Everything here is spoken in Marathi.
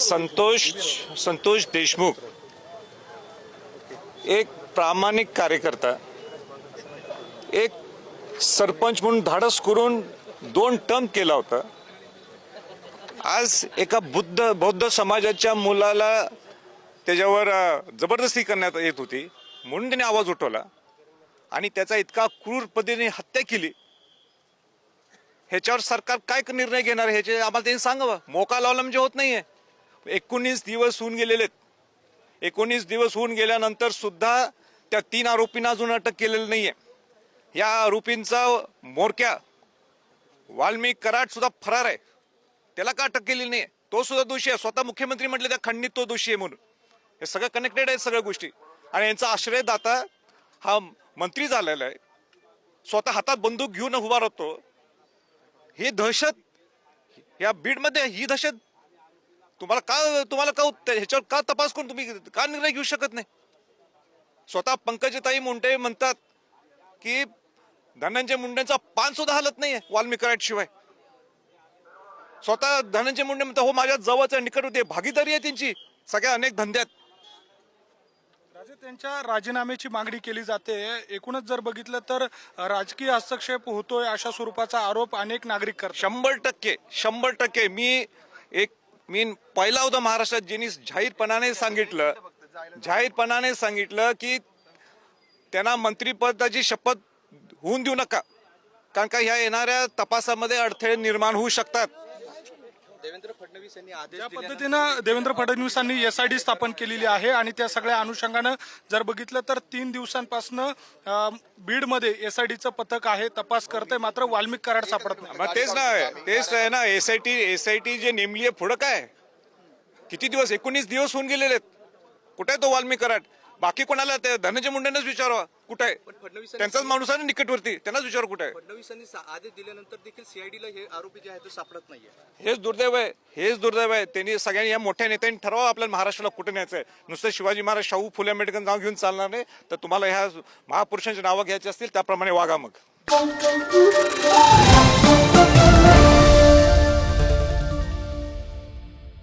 संतोष देशमुख एक प्रामाणिक कार्यकर्ता, एक सरपंच म्हणून धाडस करून 2 टर्म केला होता. आज एका बौद्ध समाजाच्या मुलाला त्याच्यावर जबरदस्ती करण्यात येत होती म्हणून त्याने आवाज उठवला आणि त्याचा इतका क्रूर पद्धतीने हत्या केली. ह्याच्यावर सरकार काय निर्णय घेणार ह्याचे आम्हाला त्यांनी सांगावं. मोका लावला म्हणजे होत नाहीये. 19 दिवस होऊन गेलेले आहेत. 19 दिवस होऊन गेल्यानंतर सुद्धा त्या 3 आरोपींना अजून अटक केलेली नाहीये. या आरोपींचा मोरक्या वाल्मिक कराड सुद्धा फरार आहे. त्याला का अटक केलेली नाही? तो सुद्धा दोषी आहे. स्वतः मुख्यमंत्री म्हटले त्या खंडित तो दोषी आहे म्हणून. हे सगळं कनेक्टेड आहे सगळ्या गोष्टी. आणि यांचा आश्रयदाता हा मंत्री झालेला आहे. स्वतः हातात बंदूक घेऊन उभा राहतो. ही दहशत या बीडमध्ये ही दहशत तुम्हाला का ह्याच्यावर का तपास करून तुम्ही का निर्णय घेऊ शकत नाही? स्वतः पंकजताई मुंडे म्हणतात की धनंजय मुंडेंचा पान सुद्धा हलत नाहीये वाल्मिक कराड शिवाय. स्वतः धनंजय मुंडे म्हणतात हो माझ्या जवळचा निकट होते, भागीदारी आहे त्यांची सगळ्या अनेक धंद्यात. त्यांच्या राजीनाम्याची मागणी केली जाते. एकूणच जर बघितलं तर राजकीय हस्तक्षेप होतोय अशा स्वरूपाचा आरोप अनेक नागरिक करतात. 100% मी पहिला होता महाराष्ट्रात ज्यांनी जाहीरपणाने सांगितलं की त्यांना मंत्रिपदाची शपथ होऊन देऊ नका, कारण का ह्या येणाऱ्या तपासामध्ये अडथळे निर्माण होऊ शकतात. देवेंद्र फडणवीस यांनी आदेश या पद्धतीनं देवेंद्र फडणवीसांनी SIT स्थापन केलेली आहे आणि त्या सगळ्या अनुषंगानं जर बघितलं तर 3 दिवसांपासून बीडमध्ये SITचं पथक आहे, तपास करते, मात्र वाल्मिक कराड सापडत नाही. तेच आहे ना एसआयटी जे नेमली आहे पुढं काय किती दिवस 19 दिवस होऊन गेलेले आहेत. कुठे आहे तो वाल्मिक कराड? बाकी कोणाला धनंजय मुंडेंनाच विचारावा कुठे आहे. त्यांचाच माणूस आहे ना निकटवरती, त्यांनाच विचार कुठे आहे. फडणवीसांनी आदेश दिल्यानंतर देखील CIDला हे आरोपी जे आहेत ते सापडत नाहीये. हेच दुर्दैव आहे. त्यांनी सगळ्यांनी या मोठ्या नेत्यांनी ठरवा आपल्याला महाराष्ट्राला कुठे न्यायचं आहे. नुसतं शिवाजी महाराज शाहू फुले आंबेडकर नाव घेऊन चालणार नाही. तर तुम्हाला ह्या महापुरुषांची नावं घ्यायची असतील त्याप्रमाणे वागा मग.